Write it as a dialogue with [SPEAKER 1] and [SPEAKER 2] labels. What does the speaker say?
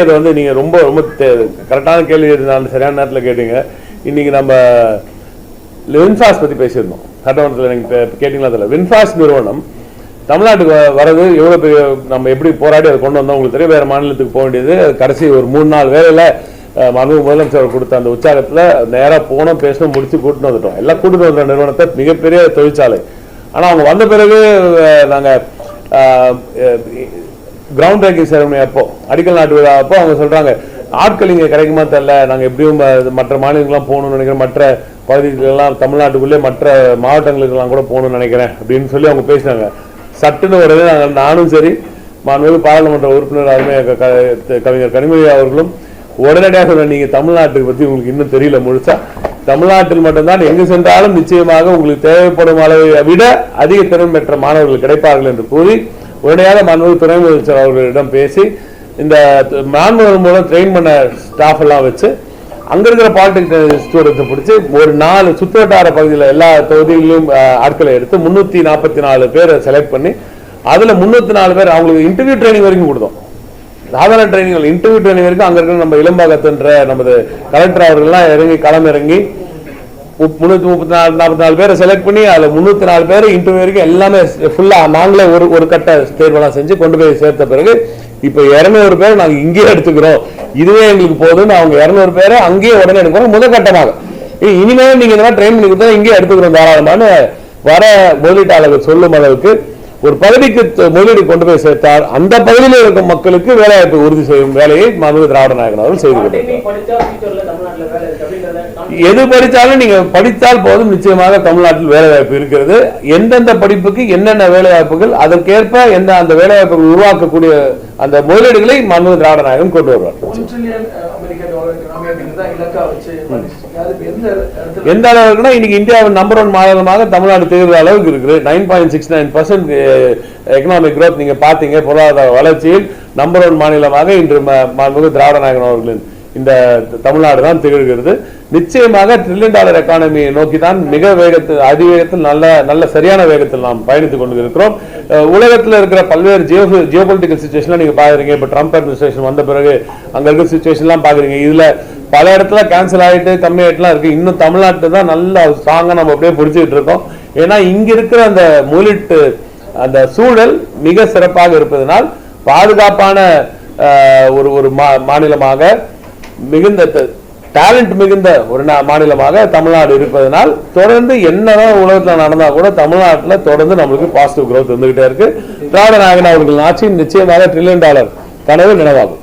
[SPEAKER 1] அது வந்து நீங்க ரொம்ப ரொம்ப கரெக்டான கேள்வி இருந்தாலும் சரியான நேரத்தில் கேட்டீங்க. இன்னைக்கு நம்ம வின்ஃபாஸ்ட் பத்தி பேசியிருந்தோம். சட்டமன்றத்தில் நீங்க கேட்டீங்களா? அதில் வின்ஃபாஸ்ட் நிறுவனம் தமிழ்நாட்டுக்கு வரது எவ்வளவு பெரிய, நம்ம எப்படி போராடி அதை கொண்டு வந்தோம் உங்களுக்கு தெரியும். வேற மாநிலத்துக்கு போக வேண்டியது கடைசி ஒரு 3-4 வேலையில மனு முதலமைச்சர் கொடுத்த அந்த உற்சாகத்தில் நேராக போனோம், பேசணும், முடிச்சு கூட்டிட்டு வந்துட்டோம். எல்லாம் கூட்டிட்டு வந்த நிறுவனத்தை மிகப்பெரிய தொழிற்சாலை. ஆனால் அவங்க வந்த பிறகு நாங்கள் கிரவுண்ட் பிரேக்கிங் செரமனி அப்போ அடிக்கல் நாட்டு விழா அப்போ அவங்க சொல்றாங்க ஆட்கள் இங்கே கிடைக்குமா தெரியல, நாங்கள் எப்படியும் மற்ற மாநிலங்கள்லாம் போகணும்னு நினைக்கிறேன், மற்ற பகுதிகளெல்லாம் தமிழ்நாட்டுக்குள்ளே மற்ற மாவட்டங்களுக்கெல்லாம் கூட போகணும்னு நினைக்கிறேன் அப்படின்னு சொல்லி அவங்க பேசினாங்க. சட்டுன்னு வருது. நானும் சரி மாண்புமிகு பாராளுமன்ற உறுப்பினர் அருமையாக கவிஞர் கனிமொழி அவர்களும் உடனடியாக சொல்ல, நீங்கள் தமிழ்நாட்டுக்கு பற்றி உங்களுக்கு இன்னும் தெரியல முழுசா, தமிழ்நாட்டில் மட்டும்தான் எங்கு சென்றாலும் நிச்சயமாக உங்களுக்கு தேவைப்படும் அளவை விட அதிக திறன் பெற்ற மாணவர்கள் கிடைப்பார்கள் என்று கூறி உடனடியாக மாண்புமிகு துணை முதலமைச்சர் அவர்களிடம் பேசி இந்த மாணவர்கள் மூலம் ட்ரெயின் பண்ண ஸ்டாஃப் எல்லாம் வச்சு அங்க இருக்கிற பாலிடெக்னிக் ஸ்டூடெண்ட்ஸை பிடிச்சி ஒரு 4 சுற்றுவட்டார பகுதியில் எல்லா தொகுதிகளிலும் ஆட்களை எடுத்து 344 பேரை செலக்ட் பண்ணி அதுல 304 பேர் அவங்களுக்கு இன்டர்வியூ ட்ரைனிங் வரைக்கும் கொடுத்தோம். சாதாரண ட்ரைனிங், இன்டர்வியூ ட்ரைனிங் வரைக்கும் அங்க இருக்கிற நம்ம இளம்பாக்கத்துன்ற நமது கலெக்டர் அவர்கள்லாம் இறங்கி களம் இறங்கி 344 பேரை செலக்ட் பண்ணி அதுல 304 பேர் இன்டர்வியூ வரைக்கும் எல்லாமே ஃபுல்லா நாங்களே ஒரு கட்ட தேர்வெல்லாம் செஞ்சு கொண்டு போய் சேர்த்த பிறகு இப்ப 200 பேர் நாங்க இங்கேயே எடுத்துக்கிறோம், இதுவே எங்களுக்கு போதும்னு அவங்க 200 பேரை அங்கேயே உடனே எடுக்கிறோம். முதற்கட்டமாக இனிமேல் நீங்க இந்த ட்ரெயின் பண்ணி கொடுத்தா இங்கேயே எடுத்துக்கிறோம் தாராளமான வர முதலீட்டாளர்கள் சொல்லும் அளவுக்கு ஒரு பகுதிக்கு முதலீடு கொண்டு போய் சேர்த்தார் அந்த பகுதியில் இருக்கும் மக்களுக்கு வேலைவாய்ப்பு உறுதி செய்யும் வேலையை மாண்புமிகு திராவிட நாயகன் அவர்கள் செய்து கொண்டிருக்கிறார். எது படித்தாலும் நீங்க படித்தால் போதும், நிச்சயமாக தமிழ்நாட்டில் வேலைவாய்ப்பு இருக்கிறது. எந்தெந்த படிப்புக்கு என்னென்ன வேலைவாய்ப்புகள், அதற்கேற்ப எந்த அந்த வேலைவாய்ப்புகள் உருவாக்கக்கூடிய அந்த முதலீடுகளை மாண்புமிகு திராவிட நாயகன் கொண்டு வருவார். எந்த அளவுக்குன்னா இன்னைக்கு இந்தியாவின் நம்பர் 1 மாநிலமாக தமிழ்நாடு திகழ்கிற அளவுக்கு இருக்குது. 9.69% எக்கனாமிக் growth நீங்க பாத்தீங்க. பொருளாதார வளர்ச்சியில் நம்பர் 1 மாநிலமாக இன்று மாண்புமிகு திராவிட நாயகன் அவர்களின் இந்த தமிழ்நாடு தான் திகழ்கிறது. நிச்சயமாக $1 trillion எக்கானமியை நோக்கி தான் மிக வேகத்தில் அதிவேகத்தில் நல்ல சரியான வேகத்தில் நாம் பயணித்துக் கொண்டு இருக்கிறோம். உலகத்தில் இருக்கிற பல்வேறு ஜியோபொலிட்டிக்கல் சிச்சுவேஷன்லாம் நீங்க பாக்குறீங்க. இப்ப ட்ரம்ப் அட்மினிஸ்ட்ரேஷன் வந்த பிறகு அங்க இருக்கிற சிச்சுவேஷன்லாம் பாக்குறீங்க. இதுல பல இடத்துல கேன்சல் ஆகிட்டு கம்மி ஆகிட்டுலாம் இருக்கு. இன்னும் தமிழ்நாட்டு தான் நல்ல ஸ்ட்ராங்கா நம்ம அப்படியே பிடிச்சிட்டு இருக்கோம். ஏன்னா இங்க இருக்கிற அந்த முதலீட்டு அந்த சூழல் மிக சிறப்பாக இருப்பதனால் பாதுகாப்பான ஒரு மாநிலமாக மிகுந்த டேலண்ட் மிகுந்த ஒரு மாநிலமாக தமிழ்நாடு இருப்பதனால் தொடர்ந்து என்னதான் உலகத்தில் நடந்தா கூட தமிழ்நாட்டில் தொடர்ந்து நம்மளுக்கு பாசிட்டிவ் growth இருந்துகிட்டே இருக்கு. திராவிட நாயகன் அவர்கள் ஆட்சி நிச்சயமாக $1 trillion கனவு நினைவாகும்.